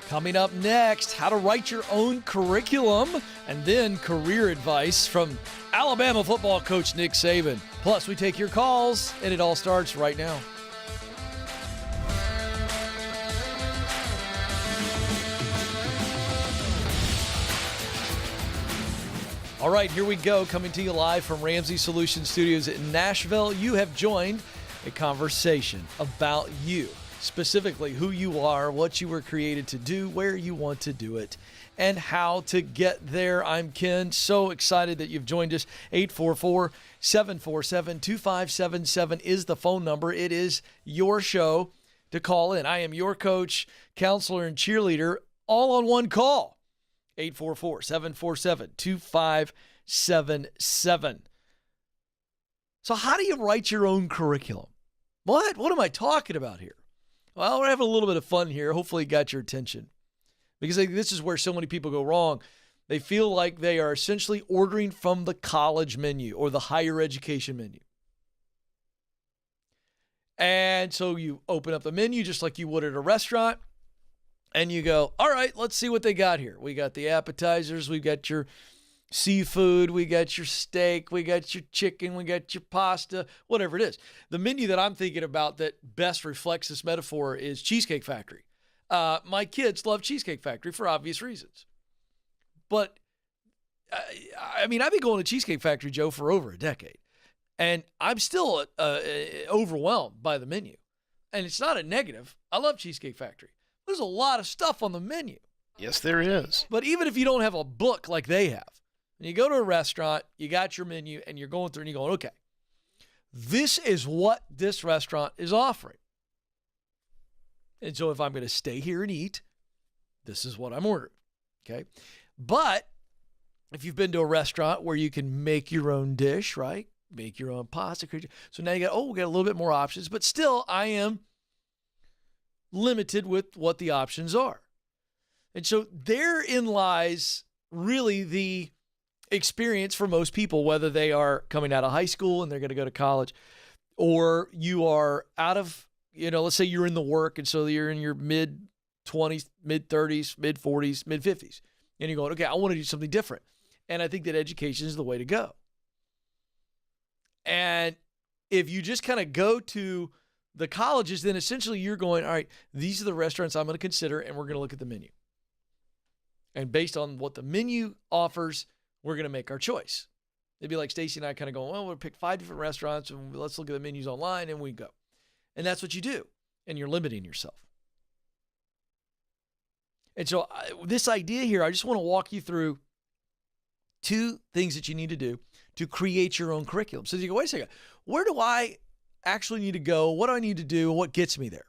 Coming up next, how to write your own curriculum, and then career advice from Alabama football coach Nick Saban. Plus, we take your calls, and it all starts right now. All right, here we go, coming to you live from Ramsey Solutions Studios in Nashville. You have joined a conversation about you. Specifically, who you are, what you were created to do, where you want to do it, and how to get there. I'm Ken. So excited that you've joined us. 844-747-2577 is the phone number. It is your show to call in. I am your coach, counselor, and cheerleader, all on one call. 844-747-2577. So how do you write your own curriculum? What am I talking about here? Well, we're having a little bit of fun here. Hopefully it got your attention. Because this is where so many people go wrong. They feel like they are essentially ordering from the college menu or the higher education menu. And so you open up the menu just like you would at a restaurant. And you go, all right, let's see what they got here. We got the appetizers. We got your seafood. We got your steak. We got your chicken. We got your pasta, whatever it is. The menu that I'm thinking about that best reflects this metaphor is Cheesecake Factory. My kids love Cheesecake Factory for obvious reasons. But, I've been going to Cheesecake Factory, Joe, for over a decade. And I'm still overwhelmed by the menu. And it's not a negative. I love Cheesecake Factory. There's a lot of stuff on the menu. Yes, there is. But even if you don't have a book like they have, and you go to a restaurant, you got your menu, and you're going through and you're going, okay, this is what this restaurant is offering. And so if I'm going to stay here and eat, this is what I'm ordering, okay? But if you've been to a restaurant where you can make your own dish, right? Make your own pasta. So now we got a little bit more options, but still I am limited with what the options are. And so therein lies really the experience for most people, whether they are coming out of high school and they're going to go to college, or you are out of, let's say you're in the work, and so you're in your mid-20s, mid-30s, mid-40s, mid-50s, and you're going, okay, I want to do something different. And I think that education is the way to go. And if you just kind of go to the colleges, then essentially you're going, all right, these are the restaurants I'm going to consider, and we're going to look at the menu. And based on what the menu offers, we're going to make our choice. It'd be like Stacy and I kind of going, well, we'll pick 5 different restaurants, and let's look at the menus online, and we go. And that's what you do, and you're limiting yourself. And so this idea here, I just want to walk you through 2 things that you need to do to create your own curriculum. So you go, wait a second, where do I actually need to go? What do I need to do? What gets me there?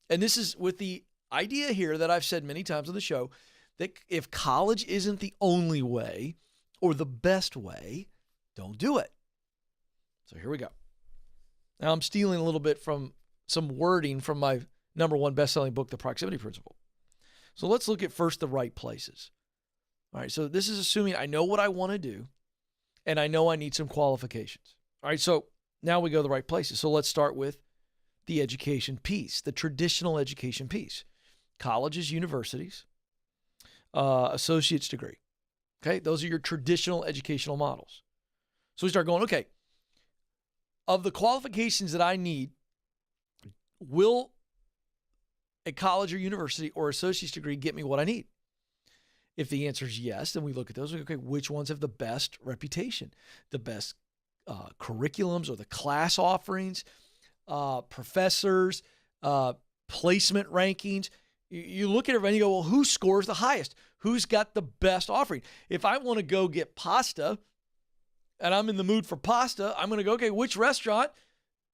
And this is with the idea here that I've said many times on the show, that if college isn't the only way or the best way, don't do it. So here we go. Now I'm stealing a little bit from some wording from my #1 best-selling book, The Proximity Principle. So let's look at first the right places. All right, so this is assuming I know what I want to do, and I know I need some qualifications. All right, so now we go to the right places. So let's start with the education piece, the traditional education piece. Colleges, universities, associate's degree. Okay, those are your traditional educational models. So we start going, okay, of the qualifications that I need, will a college or university or associate's degree get me what I need? If the answer is yes, then we look at those. Okay, which ones have the best reputation, the best curriculums or the class offerings, professors, placement rankings. You look at it and you go, well, who scores the highest? Who's got the best offering? If I want to go get pasta and I'm in the mood for pasta, I'm going to go, okay, which restaurant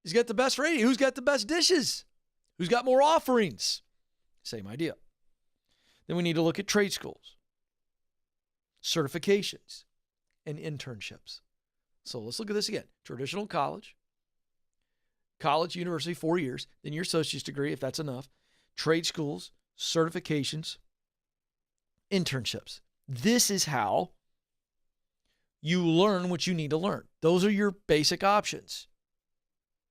has got the best rating? Who's got the best dishes? Who's got more offerings? Same idea. Then we need to look at trade schools, certifications, and internships. So let's look at this again. Traditional college, university, 4 years, then your associate's degree, if that's enough, trade schools, certifications, internships. This is how you learn what you need to learn. Those are your basic options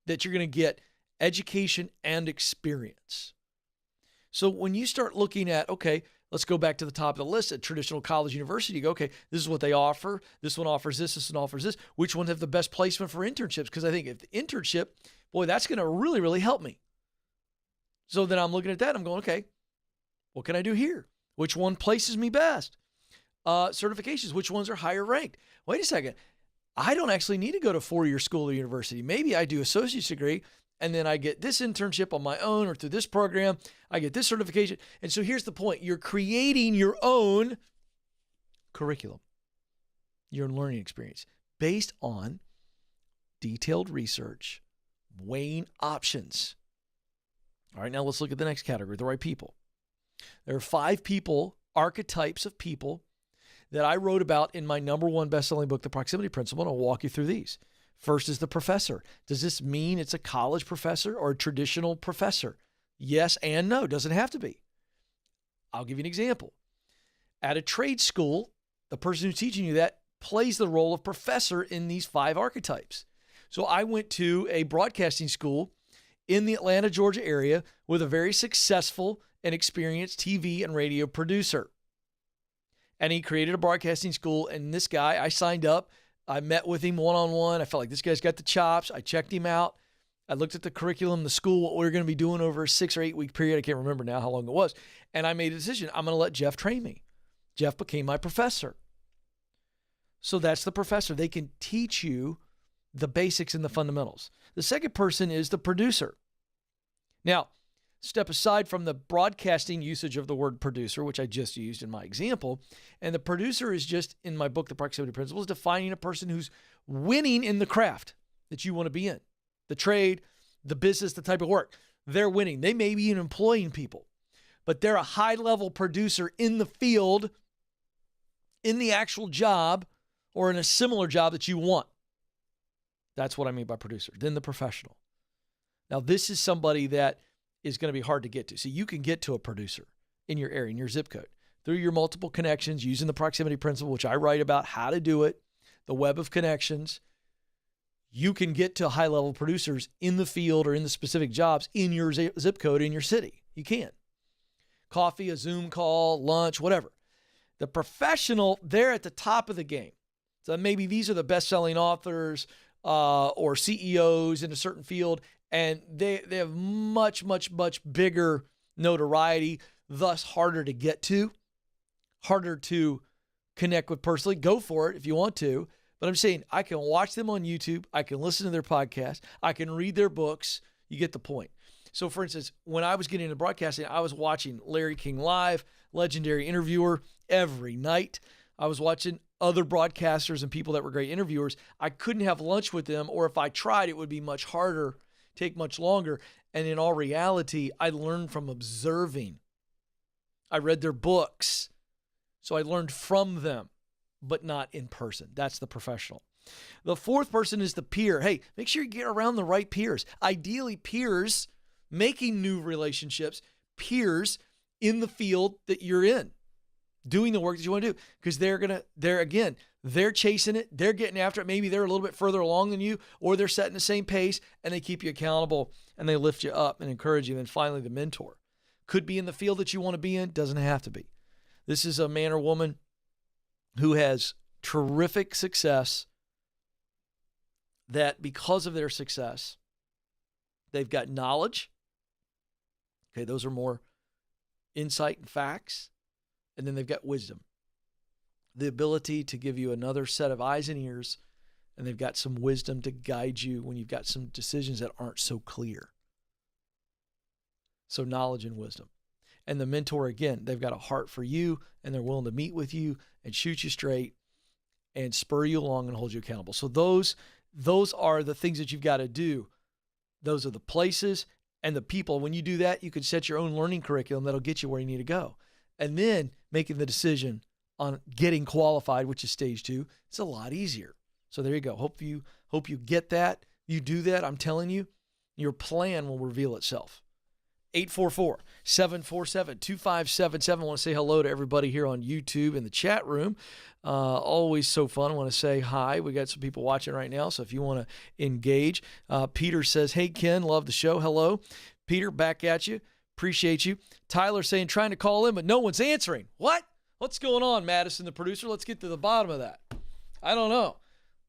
that you're going to get education and experience. So when you start looking at, okay, let's go back to the top of the list at traditional college university. You go, okay, this is what they offer. This one offers this one offers this. Which ones have the best placement for internships? Because I think if the internship, boy, that's going to really, really help me. So then I'm looking at that. I'm going, okay, what can I do here? Which one places me best? Certifications, which ones are higher ranked? Wait a second. I don't actually need to go to 4-year school or university. Maybe I do associate's degree, and then I get this internship on my own or through this program. I get this certification. And so here's the point. You're creating your own curriculum, your learning experience based on detailed research, weighing options. All right, now let's look at the next category, the right people. There are 5 archetypes of people that I wrote about in my #1 best-selling book, The Proximity Principle, and I'll walk you through these. First is the professor. Does this mean it's a college professor or a traditional professor? Yes and no. Doesn't have to be. I'll give you an example. At a trade school, the person who's teaching you that plays the role of professor in these 5 archetypes. So I went to a broadcasting school in the Atlanta, Georgia area with a very successful and experienced TV and radio producer. And he created a broadcasting school. And this guy, I signed up. I met with him one-on-one. I felt like this guy's got the chops. I checked him out. I looked at the curriculum, the school, what we were going to be doing over a 6 or 8 week period. I can't remember now how long it was. And I made a decision. I'm going to let Jeff train me. Jeff became my professor. So that's the professor. They can teach you the basics and the fundamentals. The second person is the producer. Now, step aside from the broadcasting usage of the word producer, which I just used in my example. And the producer is just, in my book, The Proximity Principle, is defining a person who's winning in the craft that you want to be in. The trade, the business, the type of work. They're winning. They may be employing people, but they're a high-level producer in the field, in the actual job, or in a similar job that you want. That's what I mean by producer. Then the professional. Now, this is somebody that is going to be hard to get to. So you can get to a producer in your area, in your zip code, through your multiple connections using the proximity principle, which I write about how to do it, the web of connections. You can get to high-level producers in the field or in the specific jobs in your zip code in your city. You can. Coffee, a Zoom call, lunch, whatever. The professional, they're at the top of the game. So maybe these are the best-selling authors or CEOs in a certain field, and they have much, much, much bigger notoriety, thus harder to get to, harder to connect with personally. Go for it if you want to. But I'm saying I can watch them on YouTube. I can listen to their podcast. I can read their books. You get the point. So, for instance, when I was getting into broadcasting, I was watching Larry King Live, legendary interviewer, every night. I was watching other broadcasters and people that were great interviewers. I couldn't have lunch with them, or if I tried, it would be much harder, take much longer. And in all reality, I learned from observing. I read their books. So I learned from them, but not in person. That's the professional. The fourth person is the peer. Hey, make sure you get around the right peers. Ideally, peers making new relationships, peers in the field that you're in, doing the work that you want to do, because they're chasing it. They're getting after it. Maybe they're a little bit further along than you, or they're setting the same pace, and they keep you accountable and they lift you up and encourage you. And then finally, the mentor could be in the field that you want to be in. Doesn't have to be. This is a man or woman who has terrific success, that because of their success, they've got knowledge. Okay, those are more insight and facts. And then they've got wisdom, the ability to give you another set of eyes and ears. And they've got some wisdom to guide you when you've got some decisions that aren't so clear. So knowledge and wisdom. And the mentor, again, they've got a heart for you, and they're willing to meet with you and shoot you straight and spur you along and hold you accountable. So those are the things that you've got to do. Those are the places and the people. When you do that, you can set your own learning curriculum that'll get you where you need to go. And then making the decision on getting qualified, which is stage 2, it's a lot easier. So there you go. Hope you get that. You do that. I'm telling you, your plan will reveal itself. 844-747-2577. I want to say hello to everybody here on YouTube in the chat room. Always so fun. I want to say hi. We got some people watching right now, so if you want to engage. Peter says, hey, Ken, love the show. Hello. Peter, back at you. Appreciate you. Tyler saying trying to call in, but no one's answering. What? What's going on, Madison, the producer? Let's get to the bottom of that. I don't know.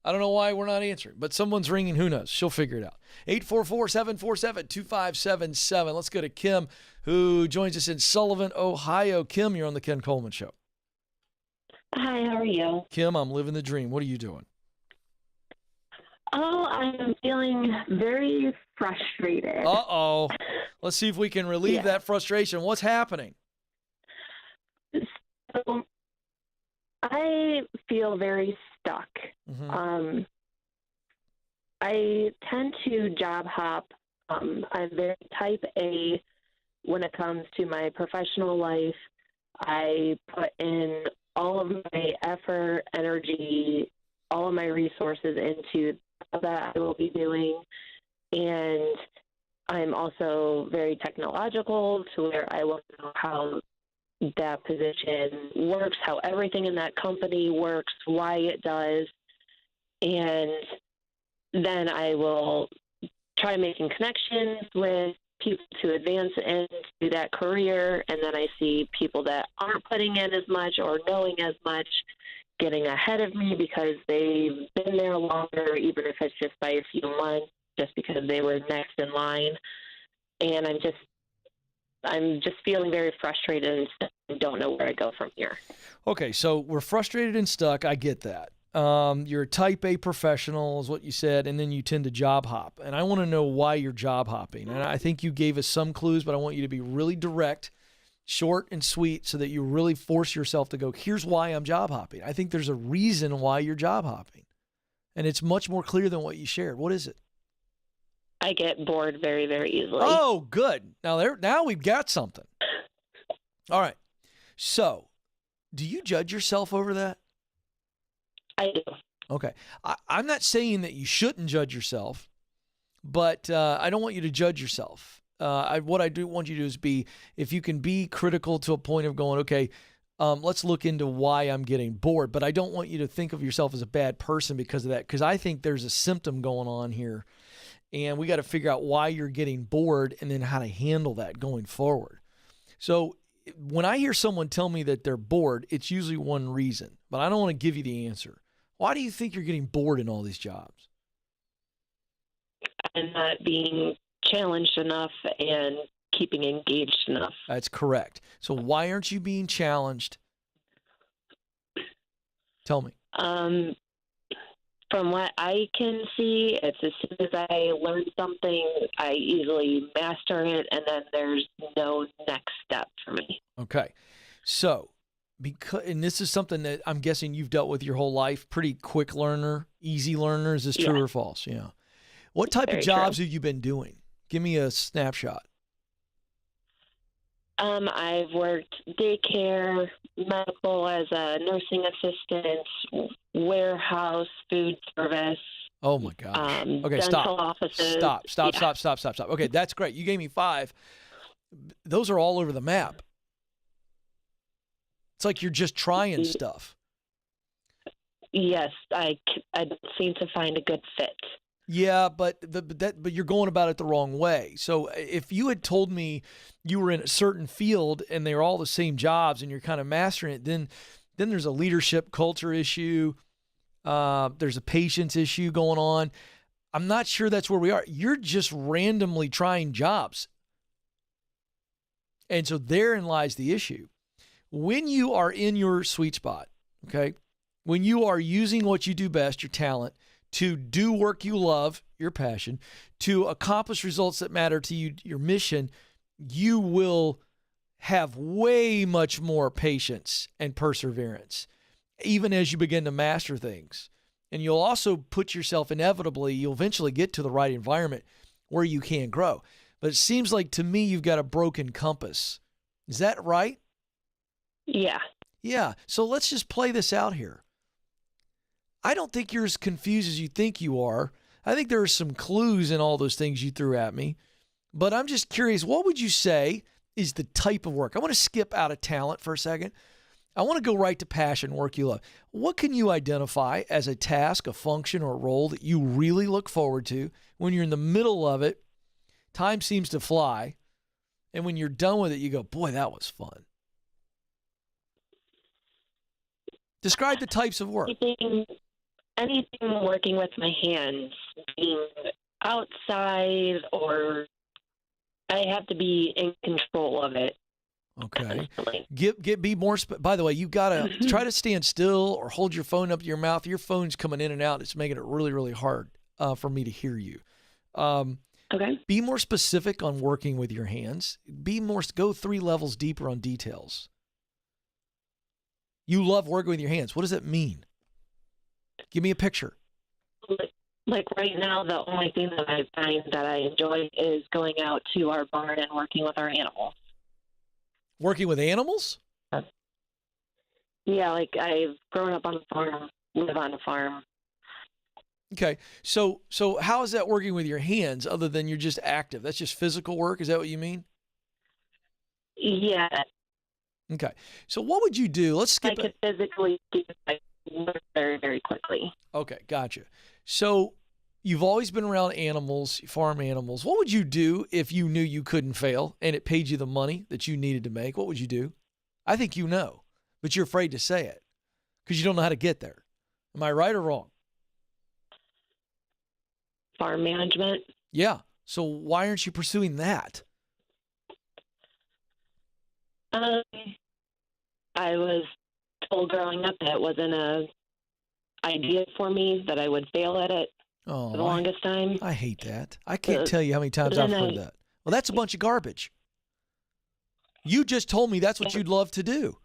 I don't know why we're not answering, but someone's ringing. Who knows? She'll figure it out. 844-747-2577. Let's go to Kim, who joins us in Sullivan, Ohio. Kim, you're on the Ken Coleman Show. Hi, how are you? Kim, I'm living the dream. What are you doing? Oh, I'm feeling very frustrated. Uh-oh. Let's see if we can relieve that frustration. What's happening? So, I feel very stuck. Mm-hmm. I tend to job hop. I'm very type A when it comes to my professional life. I put in all of my effort, energy, all of my resources into that I will be doing. And I'm also very technological to where I will know how that position works, how everything in that company works, why it does. And then I will try making connections with people to advance into that career. And then I see people that aren't putting in as much or knowing as much getting ahead of me because they've been there longer, even if it's just by a few months, just because they were next in line. And I'm just feeling very frustrated and don't know where to go from here. Okay, so we're frustrated and stuck. I get that. You're a type A professional is what you said, and then you tend to job hop. And I want to know why you're job hopping. And I think you gave us some clues, but I want you to be really direct, short and sweet, so that you really force yourself to go, here's why I'm job hopping. I think there's a reason why you're job hopping. And it's much more clear than what you shared. What is it? I get bored very, very easily. Oh, good. Now we've got something. All right. So, do you judge yourself over that? I do. Okay. I'm not saying that you shouldn't judge yourself, but I don't want you to judge yourself. What I do want you to do is if you can be critical to a point of going, okay, let's look into why I'm getting bored. But I don't want you to think of yourself as a bad person because of that, because I think there's a symptom going on here. And we got to figure out why you're getting bored and then how to handle that going forward. So when I hear someone tell me that they're bored, it's usually one reason, but I don't want to give you the answer. Why do you think you're getting bored in all these jobs? And not being challenged enough and keeping engaged enough. That's correct. So why aren't you being challenged? Tell me. From what I can see, it's as soon as I learn something, I easily master it, and then there's no next step for me. Okay. So, and this is something that I'm guessing you've dealt with your whole life, pretty quick learner, easy learner. Is this true or false? Yeah. What type of jobs have you been doing? Give me a snapshot. I've worked daycare, medical as a nursing assistant, warehouse, food service. Oh my gosh. Okay, dental offices. Stop. Okay, that's great. You gave me 5. Those are all over the map. It's like you're just trying stuff. Yes, I don't seem to find a good fit. Yeah, but you're going about it the wrong way. So if you had told me you were in a certain field and they were all the same jobs and you're kind of mastering it, then there's a leadership culture issue. There's a patience issue going on. I'm not sure that's where we are. You're just randomly trying jobs. And so therein lies the issue. When you are in your sweet spot, okay, when you are using what you do best, your talent, to do work you love, your passion, to accomplish results that matter to you, your mission, you will have way much more patience and perseverance, even as you begin to master things. And you'll also put yourself you'll eventually get to the right environment where you can grow. But it seems like to me you've got a broken compass. Is that right? Yeah. Yeah. So let's just play this out here. I don't think you're as confused as you think you are. I think there are some clues in all those things you threw at me. But I'm just curious, what would you say is the type of work? I want to skip out of talent for a second. I want to go right to passion, work you love. What can you identify as a task, a function, or a role that you really look forward to when you're in the middle of it? Time seems to fly, And when you're done with it, you go, boy, that was fun. Describe the types of work. Anything working with my hands, being outside, or I have to be in control of it. Okay. Be more. By the way, you gotta try to stand still or hold your phone up to your mouth. Your phone's coming in and out. It's making it really, really hard for me to hear you. Okay. Be more specific on working with your hands. Go 3 levels deeper on details. You love working with your hands. What does that mean? Give me a picture. Like right now, the only thing that I find that I enjoy is going out to our barn and working with our animals. Working with animals? Yeah, like I've grown up on a farm, live on a farm. Okay. So how is that working with your hands other than you're just active? That's just physical work? Is that what you mean? Yeah. Okay. So what would you do? Let's skip I could physically do it very, very quickly. Okay, gotcha. So you've always been around animals, farm animals. What would you do if you knew you couldn't fail and it paid you the money that you needed to make? What would you do? I think you know, but you're afraid to say it because you don't know how to get there. Am I right or wrong? Farm management. Yeah. So why aren't you pursuing that? I was told growing up that it wasn't a idea for me, that I would fail at it for the longest time. I hate that. I can't tell you how many times I've heard that. Well, that's a bunch of garbage. You just told me that's what you'd love to do.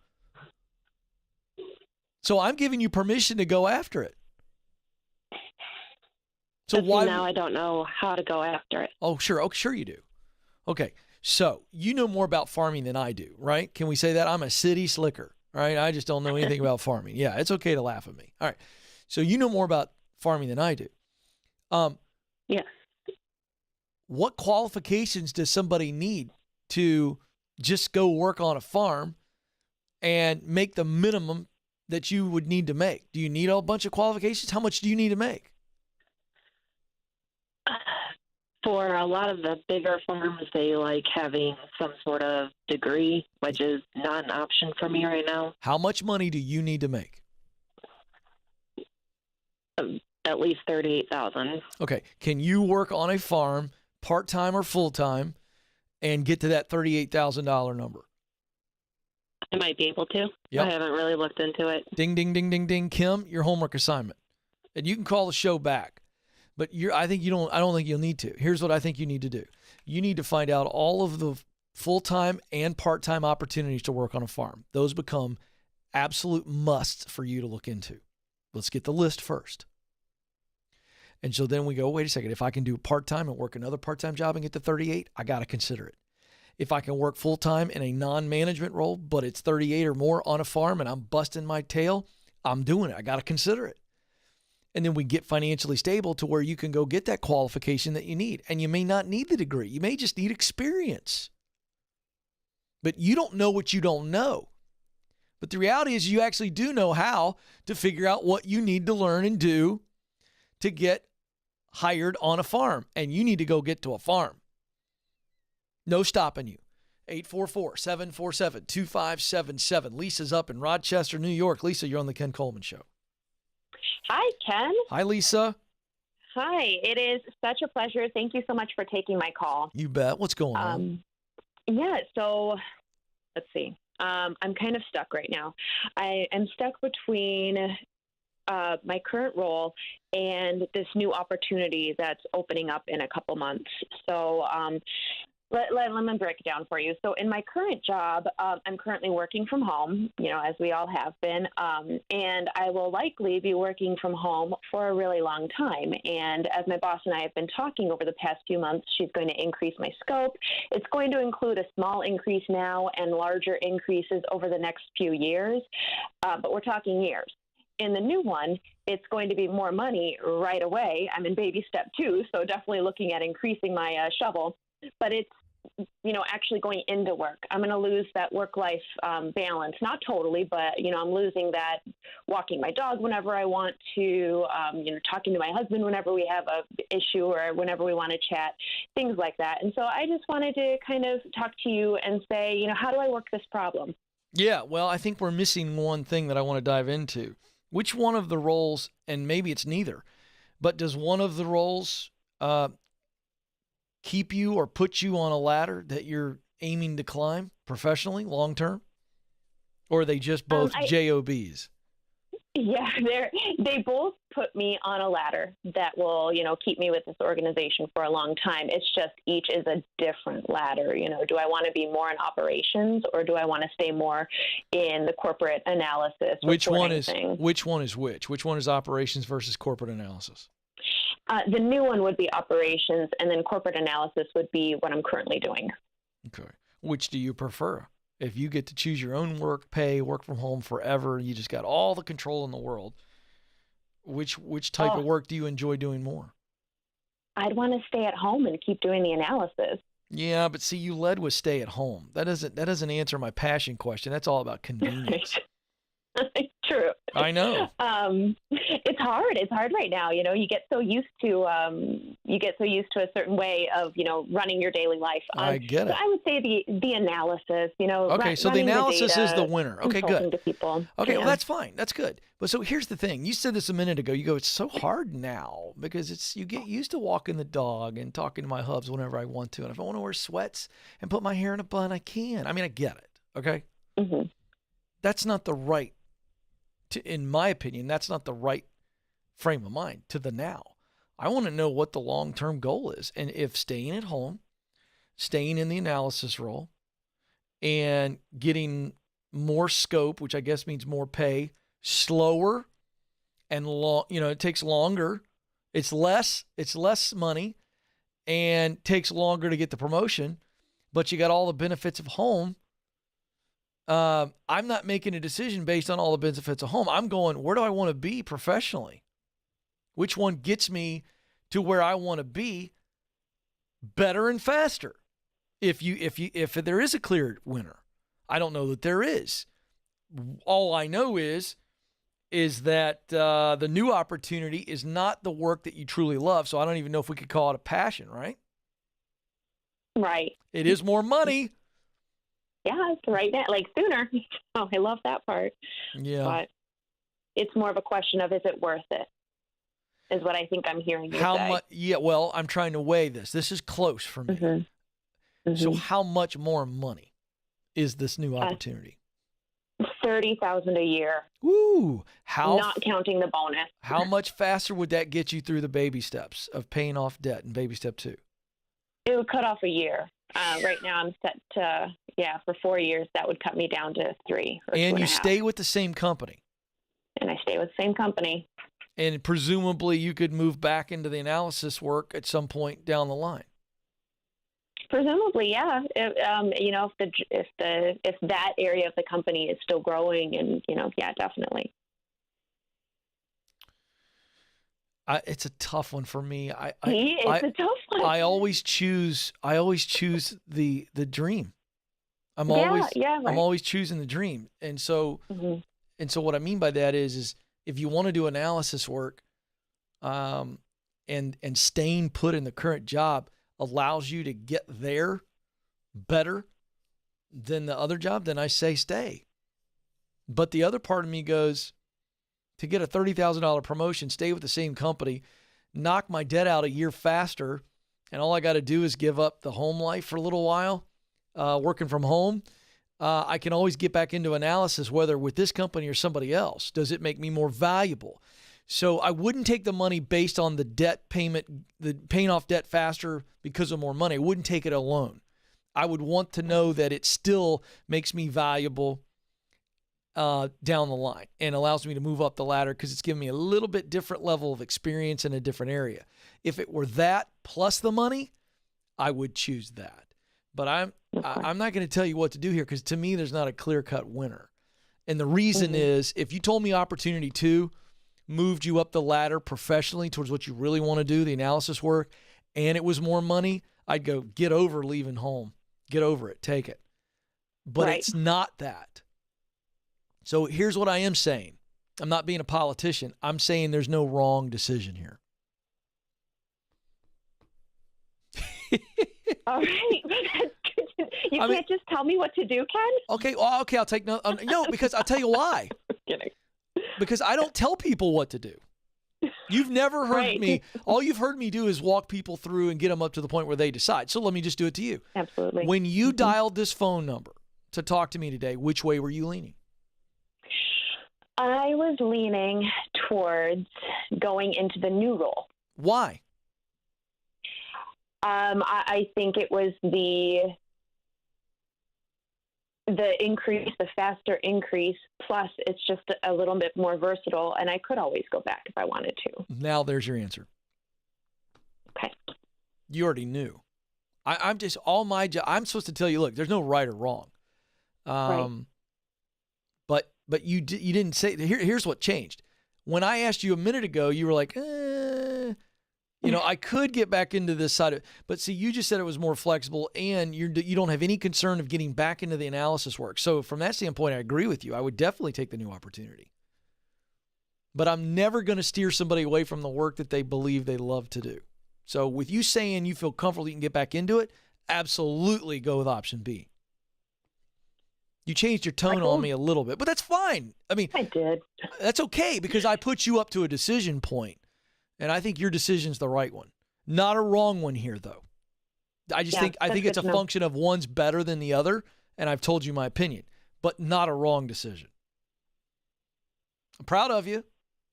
So I'm giving you permission to go after it. So why now I don't know how to go after it. Oh, sure. Oh, sure you do. Okay. So you know more about farming than I do, right? Can we say that? I'm a city slicker, right? I just don't know anything about farming. Yeah, it's okay to laugh at me. All right. So you know more about farming than I do. Yeah. What qualifications does somebody need to just go work on a farm and make the minimum that you would need to make? Do you need a bunch of qualifications? How much do you need to make? For a lot of the bigger farms, they like having some sort of degree, which is not an option for me right now. How much money do you need to make? At least $38,000. Okay. Can you work on a farm part-time or full-time and get to that $38,000 number? I might be able to. Yep. I haven't really looked into it. Ding, ding, ding, ding, ding. Kim, your homework assignment. And you can call the show back. But I don't think you'll need to. Here's what I think you need to do. You need to find out all of the full-time and part-time opportunities to work on a farm. Those become absolute musts for you to look into. Let's get the list first. And so then we go, wait a second, if I can do part-time and work another part-time job and get to 38, I got to consider it. If I can work full-time in a non-management role, but it's 38 or more on a farm and I'm busting my tail, I'm doing it. I got to consider it. And then we get financially stable to where you can go get that qualification that you need. And you may not need the degree. You may just need experience. But you don't know what you don't know. But the reality is you actually do know how to figure out what you need to learn and do to get hired on a farm. And you need to go get to a farm. No stopping you. 844-747-2577. Lisa's up in Rochester, New York. Lisa, you're on the Ken Coleman Show. Hi, Ken. Hi, Lisa. Hi. It is such a pleasure. Thank you so much for taking my call. You bet. What's going on? Yeah, so let's see. I'm kind of stuck right now. I am stuck between my current role and this new opportunity that's opening up in a couple months. So let me break it down for you. So in my current job, I'm currently working from home, as we all have been, and I will likely be working from home for a really long time. And as my boss and I have been talking over the past few months, she's going to increase my scope. It's going to include a small increase now and larger increases over the next few years, but we're talking years. In the new one, it's going to be more money right away. I'm in baby step 2, so definitely looking at increasing my shovel. But it's actually going into work. I'm going to lose that work-life balance. Not totally, but, I'm losing that walking my dog whenever I want to, talking to my husband whenever we have a issue or whenever we want to chat, things like that. And so I just wanted to kind of talk to you and say, how do I work this problem? Yeah, well, I think we're missing one thing that I want to dive into. Which one of the roles, and maybe it's neither, but does one of the roles keep you or put you on a ladder that you're aiming to climb professionally long term? Or are they just both JOBs? Yeah, they both put me on a ladder that will, keep me with this organization for a long time. It's just each is a different ladder. Do I want to be more in operations or do I want to stay more in the corporate analysis? Which one is which? Which one is operations versus corporate analysis? The new one would be operations, and then corporate analysis would be what I'm currently doing. Okay. Which do you prefer? If you get to choose your own work, pay, work from home forever, you just got all the control in the world, which type of work do you enjoy doing more? I'd want to stay at home and keep doing the analysis. Yeah, but see, you led with stay at home. That doesn't answer my passion question. That's all about convenience. True. I know. It's hard. It's hard right now. You get so used to a certain way of running your daily life. I get it. So I would say the analysis. Okay, so the analysis is the winner. Okay, good. To people. Okay, yeah. well that's fine. That's good. But so here's the thing. You said this a minute ago. You go, it's so hard now because you get used to walking the dog and talking to my hubs whenever I want to, and if I want to wear sweats and put my hair in a bun, I can. I mean, I get it. Okay. Mm-hmm. That's not the right. In my opinion, that's not the right frame of mind to the now. I want to know what the long-term goal is. And if staying at home, staying in the analysis role, and getting more scope, which I guess means more pay, slower and long, it takes longer. It's less money and takes longer to get the promotion, but you got all the benefits of home. I'm not making a decision based on all the benefits of home. I'm going, where do I want to be professionally? Which one gets me to where I want to be better and faster? If there is a clear winner, I don't know that there is. All I know is that the new opportunity is not the work that you truly love. So I don't even know if we could call it a passion, right? Right. It is more money. Yeah, it's right now, like sooner. Oh, I love that part. Yeah. But it's more of a question of, is it worth it? Is what I think I'm hearing you say. How much? Yeah, well, I'm trying to weigh this. This is close for me. Mm-hmm. So how much more money is this new opportunity? $30,000 a year. Woo! Not counting the bonus. How much faster would that get you through the baby steps of paying off debt in baby step 2? It would cut off a year. Right now I'm set to, for 4 years, that would cut me down to 3 or 2.5. And you stay with the same company. And I stay with the same company. And presumably you could move back into the analysis work at some point down the line. Presumably, yeah. If that area of the company is still growing, and yeah, definitely. It's a tough one for me. It's a tough one. I always choose the dream. I'm always choosing the dream. And so what I mean by that is if you want to do analysis work, and staying put in the current job allows you to get there better than the other job, then I say stay. But the other part of me goes, to get a $30,000 promotion, stay with the same company, knock my debt out a year faster, and all I got to do is give up the home life for a little while, working from home. I can always get back into analysis, whether with this company or somebody else. Does it make me more valuable? So I wouldn't take the money based on the debt payment, the paying off debt faster because of more money. I wouldn't take it alone. I would want to know that it still makes me valuable down the line and allows me to move up the ladder because it's giving me a little bit different level of experience in a different area. If it were that plus the money, I would choose that. But I'm not going to tell you what to do here because to me, there's not a clear-cut winner. And the reason is if you told me opportunity 2 moved you up the ladder professionally towards what you really want to do, the analysis work, and it was more money, I'd go, get over leaving home. Get over it. Take it. But Right. it's not that. So here's what I am saying. I'm not being a politician. I'm saying there's no wrong decision here. All right. You can't just tell me what to do, Ken? Okay, well, okay, I'll take no, because I'll tell you why. Kidding. Because I don't tell people what to do. You've never heard Right. me. All you've heard me do is walk people through and get them up to the point where they decide. So let me just do it to you. Absolutely. When you dialed this phone number to talk to me today, which way were you leaning? I was leaning towards going into the new role. Why? I think it was the increase, the faster increase, plus it's just a little bit more versatile, and I could always go back if I wanted to. Now there's your answer. Okay. You already knew. I'm just all my job. I'm supposed to tell you, look, there's no right or wrong. Right. But you didn't say. Here's what changed. When I asked you a minute ago, you were like, I could get back into this side of it. But see, you just said it was more flexible, and you don't have any concern of getting back into the analysis work. So from that standpoint, I agree with you. I would definitely take the new opportunity. But I'm never going to steer somebody away from the work that they believe they love to do. So with you saying you feel comfortable you can get back into it, absolutely go with option B. You changed your tone on me a little bit, but that's fine. I mean, I did. That's okay because I put you up to a decision point, and I think your decision's the right one. Not a wrong one here, though. I think it's a function of one's better than the other, and I've told you my opinion, but not a wrong decision. I'm proud of you.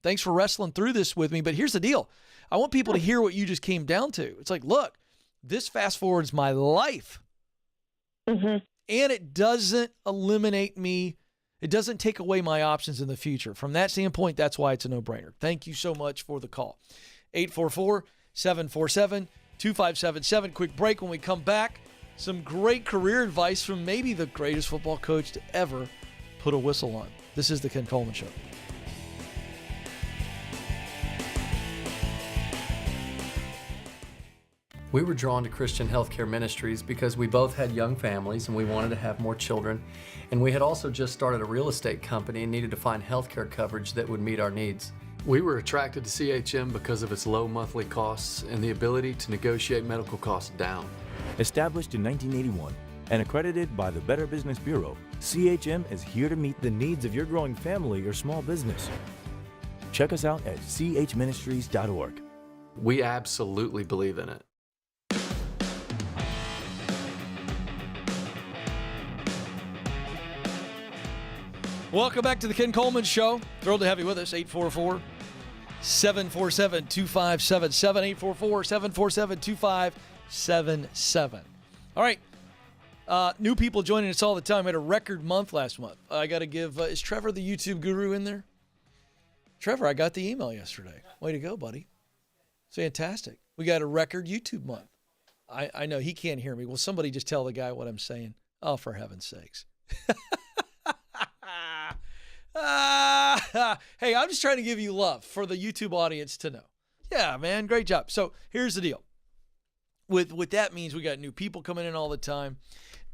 Thanks for wrestling through this with me, but here's the deal. I want people to hear what you just came down to. It's like, look, this fast forwards my life. Mm-hmm. And it doesn't eliminate me. It doesn't take away my options in the future. From that standpoint, that's why it's a no-brainer. Thank you so much for the call. 844-747-2577. Quick break. When we come back, some great career advice from maybe the greatest football coach to ever put a whistle on. This is the Ken Coleman Show. We were drawn to Christian Healthcare Ministries because we both had young families and we wanted to have more children. And we had also just started a real estate company and needed to find healthcare coverage that would meet our needs. We were attracted to CHM because of its low monthly costs and the ability to negotiate medical costs down. Established in 1981 and accredited by the Better Business Bureau, CHM is here to meet the needs of your growing family or small business. Check us out at chministries.org. We absolutely believe in it. Welcome back to the Ken Coleman Show. Thrilled to have you with us. 844-747-2577. 844-747-2577. All right. New people joining us all the time. We had a record month last month. I got to give, is Trevor the YouTube guru in there? Trevor, I got the email yesterday. Way to go, buddy. It's fantastic. We got a record YouTube month. I know he can't hear me. Will somebody just tell the guy what I'm saying? Oh, for heaven's sakes. Hey, I'm just trying to give you love for the YouTube audience to know. Yeah, man, great job. So here's the deal. With that means we got new people coming in all the time.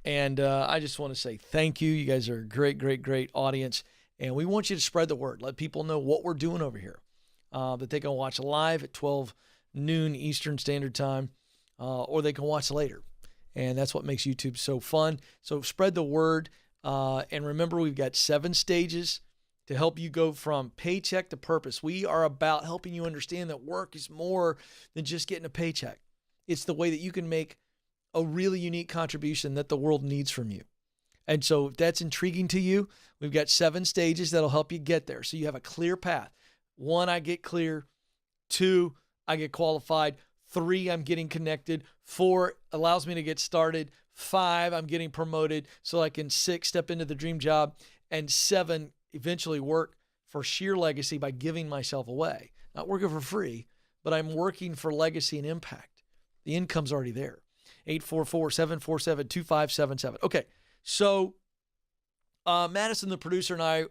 And I just want to say thank you. You guys are a great, great, great audience. And we want you to spread the word. Let people know what we're doing over here. That they can watch live at 12 noon Eastern Standard Time. Or they can watch later. And that's what makes YouTube so fun. So spread the word. And remember, we've got 7 stages to help you go from paycheck to purpose. We are about helping you understand that work is more than just getting a paycheck. It's the way that you can make a really unique contribution that the world needs from you. And so if that's intriguing to you, we've got 7 stages that'll help you get there. So you have a clear path. 1, I get clear. 2, I get qualified. 3, I'm getting connected. 4, allows me to get started. 5, I'm getting promoted so I can 6, step into the dream job. And 7, eventually work for sheer legacy by giving myself away. Not working for free, but I'm working for legacy and impact. The income's already there. 844-747-2577. Okay, so Madison, the producer, and I,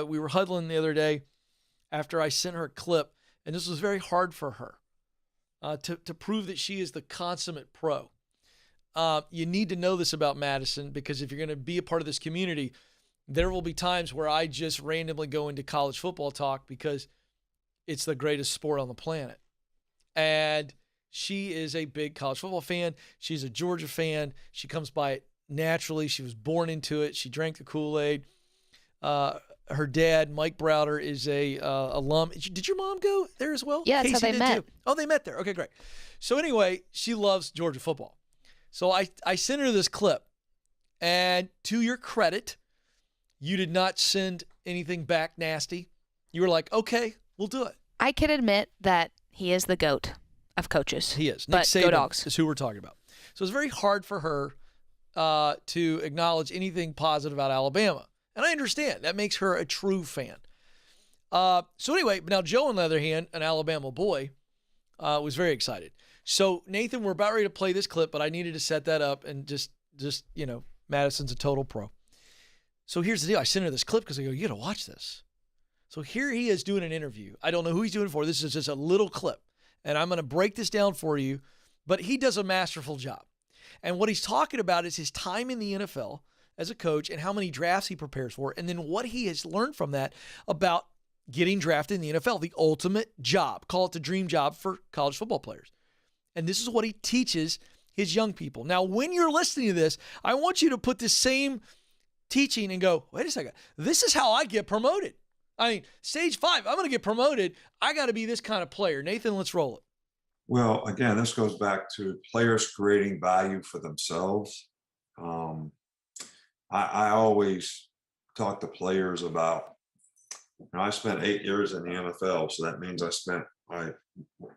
we were huddling the other day after I sent her a clip, and this was very hard for her to prove that she is the consummate pro. you need to know this about Madison, because if you're going to be a part of this community, there will be times where I just randomly go into college football talk because it's the greatest sport on the planet. And she is a big college football fan. She's a Georgia fan. She comes by it naturally. She was born into it. She drank the Kool-Aid. Her dad, Mike Browder, is a alum. Did your mom go there as well? Yeah, that's how Casey they did met. too. Oh, they met there. Okay, great. So anyway, she loves Georgia football. So I sent her this clip. And to your credit, you did not send anything back nasty. You were like, okay, we'll do it. I can admit that he is the GOAT of coaches. He is. Nick But Saban go Dogs. is who we're talking about. So it's very hard for her to acknowledge anything positive about Alabama. And I understand. That makes her a true fan. So anyway, now Joe, on the other hand, an Alabama boy, was very excited. So, Nathan, we're about ready to play this clip, but I needed to set that up and just Madison's a total pro. So here's the deal. I sent her this clip because I go, you got to watch this. So here he is doing an interview. I don't know who he's doing it for. This is just a little clip. And I'm going to break this down for you. But he does a masterful job. And what he's talking about is his time in the NFL as a coach and how many drafts he prepares for, and then what he has learned from that about getting drafted in the NFL, the ultimate job. Call it the dream job for college football players. And this is what he teaches his young people. Now, when you're listening to this, I want you to put the same teaching and go, wait a second, this is how I get promoted. I mean, stage 5, I'm going to get promoted. I got to be this kind of player. Nathan, let's roll it. Well, again, this goes back to players creating value for themselves. I always talk to players about, I spent 8 years in the NFL, so that means I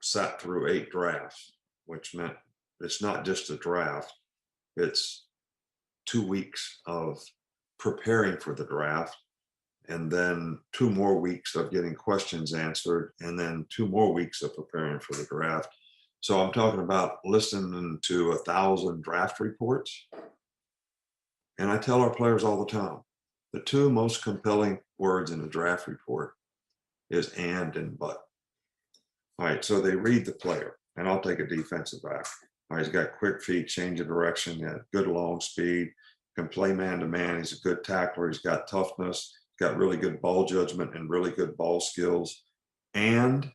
sat through 8 drafts, which meant it's not just a draft. It's 2 weeks of preparing for the draft, and then 2 more weeks of getting questions answered, and then 2 more weeks of preparing for the draft. So I'm talking about listening to 1,000 draft reports. And I tell our players all the time, the 2 most compelling words in a draft report is and but. All right, so they read the player, and I'll take a defensive back. All right, he's got quick feet, change of direction, he had good long speed, can play man-to-man, he's a good tackler, he's got toughness, he's got really good ball judgment and really good ball skills, and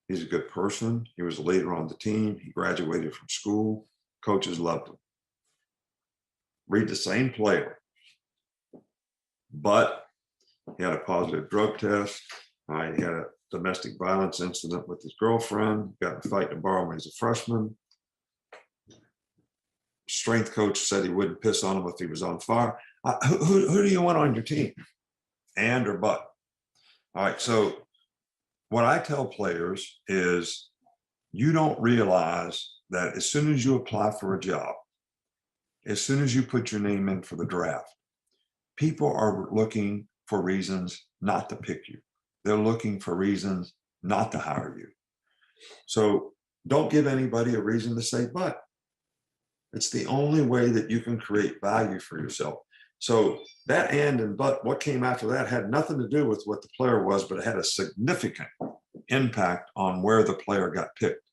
he's a good person. He was a leader on the team. He graduated from school. Coaches loved him. Read the same player, but he had a positive drug test. He had a domestic violence incident with his girlfriend, got in a fight in a bar when he was a freshman. Strength coach said he wouldn't piss on him if he was on fire. Who do you want on your team? And or but? All right, so what I tell players is you don't realize that as soon as you apply for a job, as soon as you put your name in for the draft, people are looking for reasons not to pick you. They're looking for reasons not to hire you. So don't give anybody a reason to say but. It's the only way that you can create value for yourself. So that and but, what came after that had nothing to do with what the player was, but it had a significant impact on where the player got picked.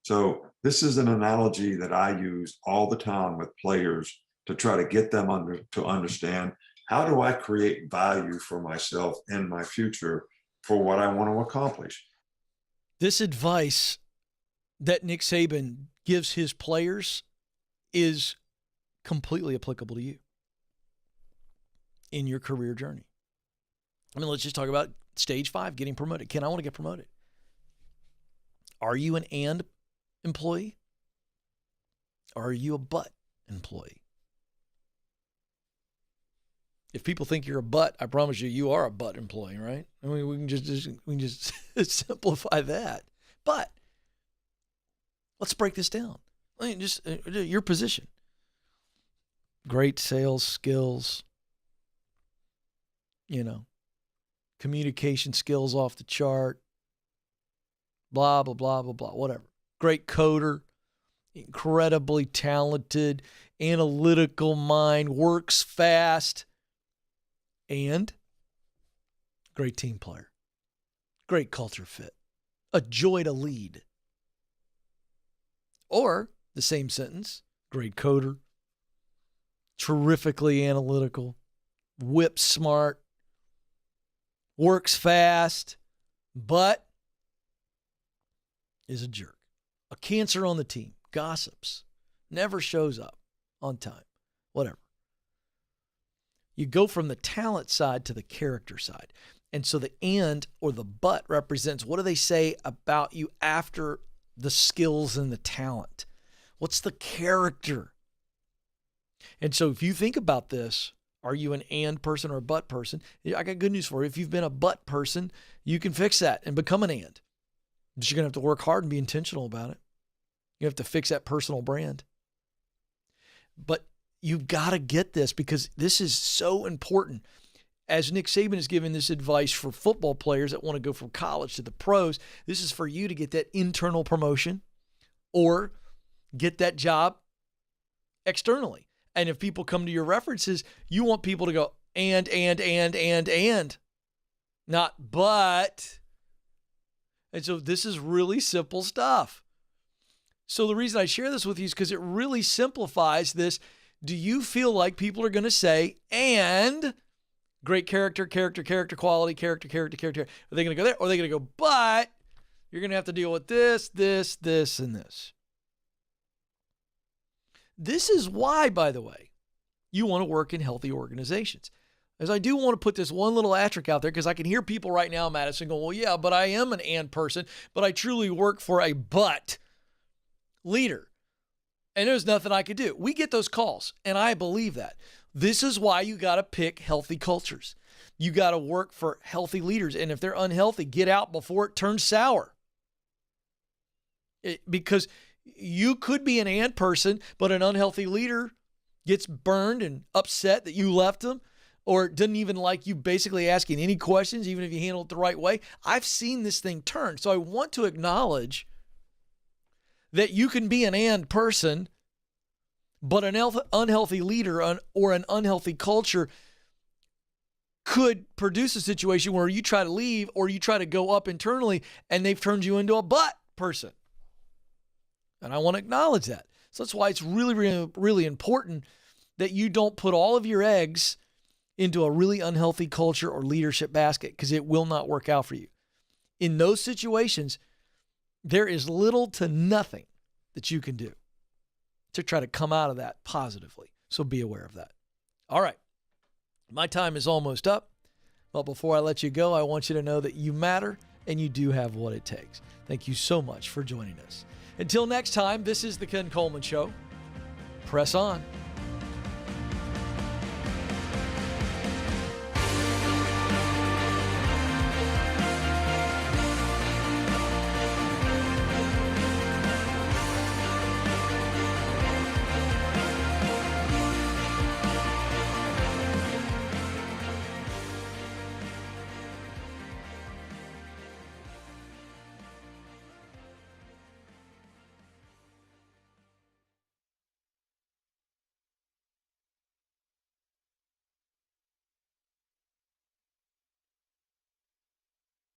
So this is an analogy that I use all the time with players to try to get them to understand, how do I create value for myself and my future for what I want to accomplish? This advice that Nick Saban gives his players is completely applicable to you in your career journey. I mean, let's just talk about stage 5, getting promoted. Ken, I want to get promoted. Are you an and employee? Or are you a but employee? If people think you're a but, I promise you, you are a but employee, right? I mean, we can just simplify that. But let's break this down. I mean, just your position. Great sales skills, communication skills off the chart, blah, blah, blah, blah, blah, whatever. Great coder, incredibly talented, analytical mind, works fast, and great team player, great culture fit, a joy to lead. Or the same sentence. Great coder, terrifically analytical, whip smart, works fast, but is a jerk. A cancer on the team, gossips, never shows up on time, whatever. You go from the talent side to the character side. And so the and or the but represents what do they say about you after the skills and the talent? What's the character? And so if you think about this, are you an and person or a but person? I got good news for you. If you've been a but person, you can fix that and become an and. But you're going to have to work hard and be intentional about it. You have to fix that personal brand. But you've got to get this because this is so important. As Nick Saban is giving this advice for football players that want to go from college to the pros, this is for you to get that internal promotion or get that job externally. And if people come to your references, you want people to go and, not but. And so this is really simple stuff. So the reason I share this with you is because it really simplifies this. Do you feel like people are going to say, and great character quality, character? Are they going to go there? Or are they going to go, but you're going to have to deal with this, and this. This is why, by the way, you want to work in healthy organizations. As I do want to put this one little asterisk out there because I can hear people right now, Madison, going, well, yeah, but I am an and person, but I truly work for a but leader. And there's nothing I could do. We get those calls, and I believe that. This is why you got to pick healthy cultures. You got to work for healthy leaders. And if they're unhealthy, get out before it turns sour. Because you could be an and person, but an unhealthy leader gets burned and upset that you left them or doesn't even like you basically asking any questions, even if you handle it the right way. I've seen this thing turn. So I want to acknowledge that you can be an and person, but an unhealthy leader or an unhealthy culture could produce a situation where you try to leave or you try to go up internally and they've turned you into a but person. And I want to acknowledge that. So that's why it's really, really, really important that you don't put all of your eggs into a really unhealthy culture or leadership basket because it will not work out for you. In those situations, there is little to nothing that you can do to try to come out of that positively. So be aware of that. All right. My time is almost up. But before I let you go, I want you to know that you matter and you do have what it takes. Thank you so much for joining us. Until next time, this is the Ken Coleman Show. Press on.